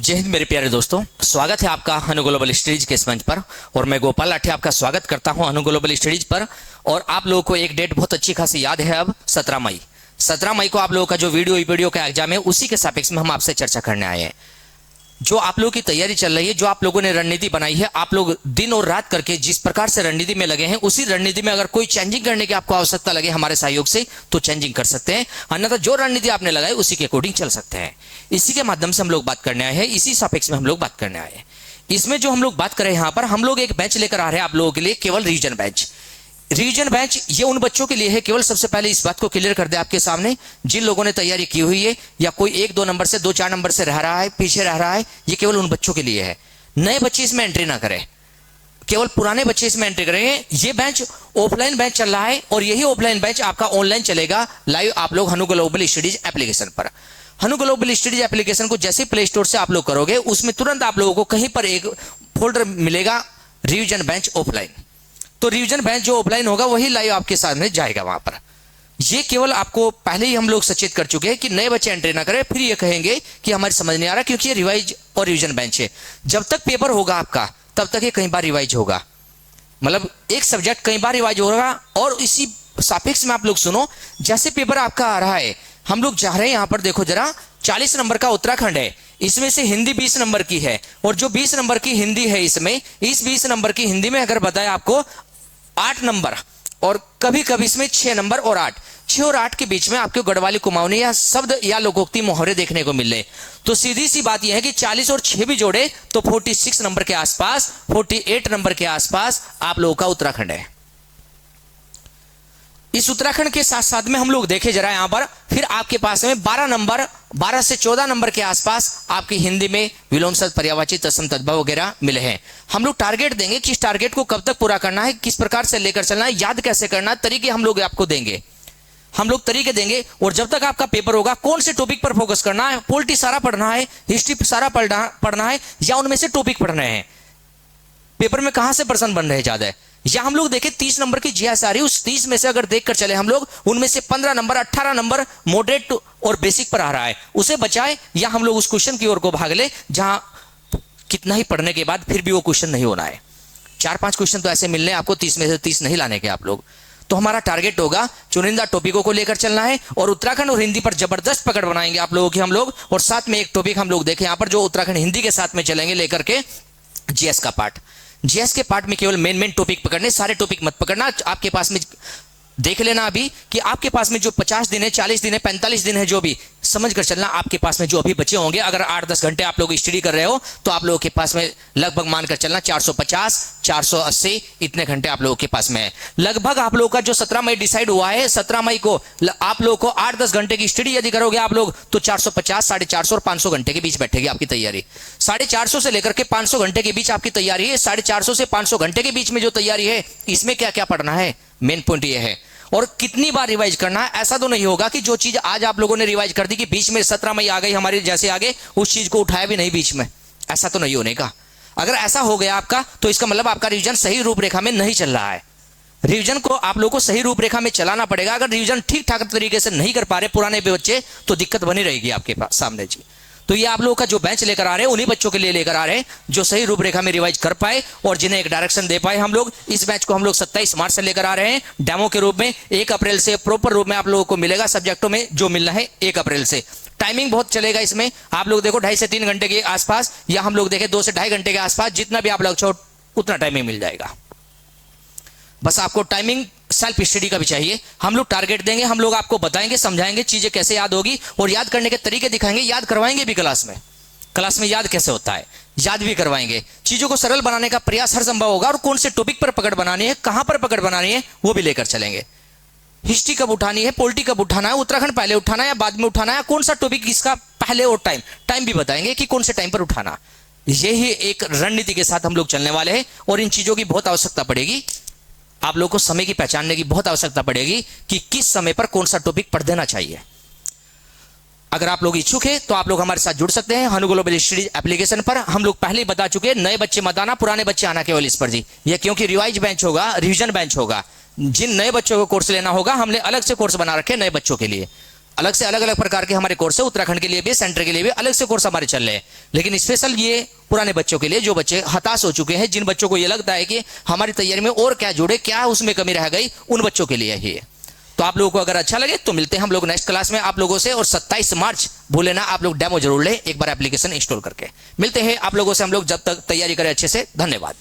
जय हिंद मेरे प्यारे दोस्तों, स्वागत है आपका अनु ग्लोबल स्टडीज के इस मंच पर। और मैं गोपाल लाठी आपका स्वागत करता हूं अनु ग्लोबल स्टडीज पर। और आप लोगों को एक डेट बहुत अच्छी खासी याद है, अब 17 मई। 17 मई को आप लोगों का जो वीडियो का एग्जाम है, उसी के सापेक्ष में हम आपसे चर्चा करने आए हैं। जो आप लोगों की तैयारी चल रही है, जो आप लोगों ने रणनीति बनाई है, आप लोग दिन और रात करके जिस प्रकार से रणनीति में लगे हैं, उसी रणनीति में अगर कोई चेंजिंग करने की आपको आवश्यकता लगे हमारे सहयोग से, तो चेंजिंग कर सकते हैं। अन्यथा जो रणनीति आपने लगाई उसी के अकॉर्डिंग चल सकते हैं। इसी के माध्यम से हम लोग बात करने आए हैं, इसी सापेक्ष में हम लोग बात करने आए हैं। इसमें जो हम लोग बात करें, यहाँ पर हम लोग एक बैच लेकर आ रहे हैं आप लोगों के लिए, केवल रिवीजन बैच। रिवीजन बैच ये उन बच्चों के लिए है, केवल सबसे पहले इस बात को क्लियर कर दे आपके सामने, जिन लोगों ने तैयारी की हुई है या कोई 1-2 नंबर से 2-4 नंबर से रह रहा है, पीछे रह रहा है, ये केवल उन बच्चों के लिए है। नए बच्चे इसमें एंट्री ना करें, केवल पुराने बच्चे इसमें एंट्री करेंगे। ये बैच ऑफलाइन बैच चल रहा है और यही ऑफलाइन बैच आपका ऑनलाइन चलेगा लाइव आप लोग अनु ग्लोबल स्टडीज एप्लीकेशन पर। अनु ग्लोबल स्टडीज एप्लीकेशन को जैसे प्ले स्टोर से आप लोग करोगे, उसमें तुरंत आप लोगों को कहीं पर एक फोल्डर मिलेगा रिवीजन बेंच ऑफलाइन। तो रिवीजन बेंच जो ऑफलाइन होगा वही लाइव आपके सामने जाएगा वहां पर। ये केवल आपको पहले ही हम लोग सचेत कर चुके हैं कि नए बच्चे एंट्री ना करें, फिर ये कहेंगे कि हमारे समझ नहीं आ रहा, क्योंकि ये रिवाइज और रिवीजन बेंच है। जब तक पेपर होगा आपका, तब तक ये कई बार रिवाइज होगा, मतलब एक सब्जेक्ट कई बार रिवाइज होगा। और इसी सापेक्ष में आप लोग सुनो, जैसे पेपर आपका आ रहा है, हम लोग जा रहे हैं, यहां पर देखो जरा, 40 नंबर का उत्तराखंड है, इसमें से हिंदी 20 नंबर की है, और जो 20 नंबर की हिंदी है इसमें, इस 20 नंबर की हिंदी में अगर बताया आपको 8 नंबर, और कभी कभी इसमें 6 नंबर और 8, 6 और 8 के बीच में आपको गढ़वाली कुमाऊनी या शब्द या लोकोक्ति मुहावरे देखने को मिल रहे। तो सीधी सी बात यह है कि 40 और 6 भी जोड़े तो 46 नंबर के आसपास, 48 नंबर के आसपास आप लोगों का उत्तराखंड है। इस उत्तराखंड के साथ साथ में हम लोग देखे जरा यहां पर, फिर आपके पास में 12 नंबर, 12 से 14 नंबर के आसपास आपकी हिंदी में विलोम शब्द, पर्यायवाची, तत्सम, तद्भव वगैरह मिले हैं। हम लोग टारगेट देंगे कि इस टारगेट को कब तक पूरा करना है, किस प्रकार से लेकर चलना है, याद कैसे करना है, तरीके हम लोग आपको देंगे। हम लोग तरीके देंगे। और जब तक आपका पेपर होगा, कौन से टॉपिक पर फोकस करना है, पॉलिटी सारा पढ़ना है, हिस्ट्री सारा पढ़ना है, या उनमें से टॉपिक पढ़ने हैं, पेपर में कहां से प्रश्न बन रहे ज्यादा है। या हम लोग देखें 30 नंबर की जीएस आ रही है, उस 30 में से अगर देखकर चले हम लोग, उनमें से 15 नंबर, 18 नंबर मॉडरेट और बेसिक पर आ रहा है, उसे बचाए, या हम लोग उस क्वेश्चन की ओर को भाग ले जहां कितना ही पढ़ने के बाद फिर भी वो क्वेश्चन नहीं होना है। 4-5 क्वेश्चन तो ऐसे मिलने आपको, 30 में से 30 नहीं लाने के आप लोग। तो हमारा टारगेट होगा चुनिंदा टॉपिकों को लेकर चलना है, और उत्तराखंड और हिंदी पर जबरदस्त पकड़ बनाएंगे आप लोगों की हम लोग। और साथ में एक टॉपिक हम लोग देखें यहां पर, जो उत्तराखंड हिंदी के साथ में चलेंगे लेकर के, जीएस का पार्ट। जीएस के पार्ट में केवल मेन टॉपिक पकड़ने, सारे टॉपिक मत पकड़ना। आपके पास में देख लेना अभी कि आपके पास में जो 50 दिन है, 40 दिन है, 45 दिन है, जो भी समझ कर चलना। आपके पास में जो अभी बचे होंगे, अगर 8-10 घंटे आप लोग स्टडी कर रहे हो, तो आप लोगों के पास में लगभग मानकर चलना 450, 480 इतने घंटे आप लोगों के पास में है। लगभग आप लोगों का जो 17 मई डिसाइड हुआ है, 17 मई को आप लोगों को 8-10 घंटे की स्टडी यदि करोगे आप लोग, तो 450, 450 और 500 घंटे के बीच बैठेगी आपकी तैयारी। 450 से लेकर के 500 घंटे के बीच आपकी तैयारी है। 450 से 500 घंटे के बीच में जो तैयारी है, इसमें क्या क्या पढ़ना है, मेन पॉइंट ये है। और कितनी बार रिवाइज करना है, ऐसा तो नहीं होगा कि जो चीज आज आप लोगों ने रिवाइज कर दी कि बीच में 17 मई आ गई हमारी जैसे आगे, उस चीज को उठाया भी नहीं बीच में, ऐसा तो नहीं होने का। अगर ऐसा हो गया आपका, तो इसका मतलब आपका रिवीजन सही रूपरेखा में नहीं चल रहा है। रिवीजन को आप लोगों को सही रूपरेखा में चलाना पड़ेगा। अगर रिवीजन ठीक ठाक तरीके से नहीं कर पा रहे पुराने बच्चे, तो दिक्कत बनी रहेगी आपके पास सामने जी। तो ये आप लोगों का जो बेंच लेकर आ रहे हैं, उन्हीं बच्चों के लिए लेकर आ रहे हैं जो सही रूपरेखा में रिवाइज कर पाए और जिन्हें एक डायरेक्शन दे पाए। हम लोग इस बैच को हम लोग 27 मार्च से लेकर आ रहे हैं डेमो के रूप में। 1 अप्रैल से प्रॉपर रूप में आप लोगों को मिलेगा सब्जेक्टों में जो मिलना है 1 अप्रैल से। टाइमिंग बहुत चलेगा इसमें, आप लोग देखो 2.5 से 3 घंटे के आसपास, या हम लोग देखें 2 से 2.5 घंटे के आसपास, जितना भी आप लोग चाहो उतना टाइमिंग मिल जाएगा। बस आपको टाइमिंग सेल्फ स्टडी का भी चाहिए। हम लोग टारगेट देंगे, हम लोग आपको बताएंगे, समझाएंगे चीजें कैसे याद होगी, और याद करने के तरीके दिखाएंगे, याद करवाएंगे भी क्लास में याद कैसे होता है, याद भी करवाएंगे। चीजों को सरल बनाने का प्रयास हर संभव होगा, और कौन से टॉपिक पर पकड़ बनानी है, कहां पर पकड़ बनानी है, वो भी लेकर चलेंगे। हिस्ट्री कब उठानी है, पॉलिटी कब उठाना है, उत्तराखंड पहले उठाना है या बाद में उठाना है, कौन सा टॉपिक इसका पहले, और टाइम भी बताएंगे कि कौन से टाइम पर उठाना। यही एक रणनीति के साथ हम लोग चलने वाले हैं, और इन चीजों की बहुत आवश्यकता पड़ेगी। आप लोगों को समय की पहचानने की बहुत आवश्यकता पड़ेगी कि किस समय पर कौन सा टॉपिक पढ़ देना चाहिए। अगर आप लोग इच्छुक हैं तो आप लोग हमारे साथ जुड़ सकते हैं अनु ग्लोबल स्टडीज एप्लीकेशन पर। हम लोग पहले ही बता चुके हैं, नए बच्चे मत आना, पुराने बच्चे आना केवल इस पर जी। यह क्योंकि रिवाइज बेंच होगा, रिवीजन बेंच होगा। जिन नए बच्चों को कोर्स लेना होगा, हमने अलग से कोर्स बना रखे नए बच्चों के लिए। अलग से अलग अलग प्रकार के हमारे कोर्स है, उत्तराखंड के लिए भी, सेंटर के लिए भी अलग से कोर्स हमारे चल रहे हैं। लेकिन स्पेशल ये पुराने बच्चों के लिए, जो बच्चे हताश हो चुके हैं, जिन बच्चों को ये लगता है कि हमारी तैयारी में और क्या जुड़े, क्या उसमें कमी रह गई, उन बच्चों के लिए ही है। तो आप लोगों को अगर अच्छा लगे तो मिलते हैं हम लोग नेक्स्ट क्लास में आप लोगों से। और 27 मार्च भूले ना, आप लोग डेमो जरूर ले एक बार एप्लीकेशन इंस्टॉल करके। मिलते हैं आप लोगों से हम लोग, जब तक तैयारी करें अच्छे से। धन्यवाद।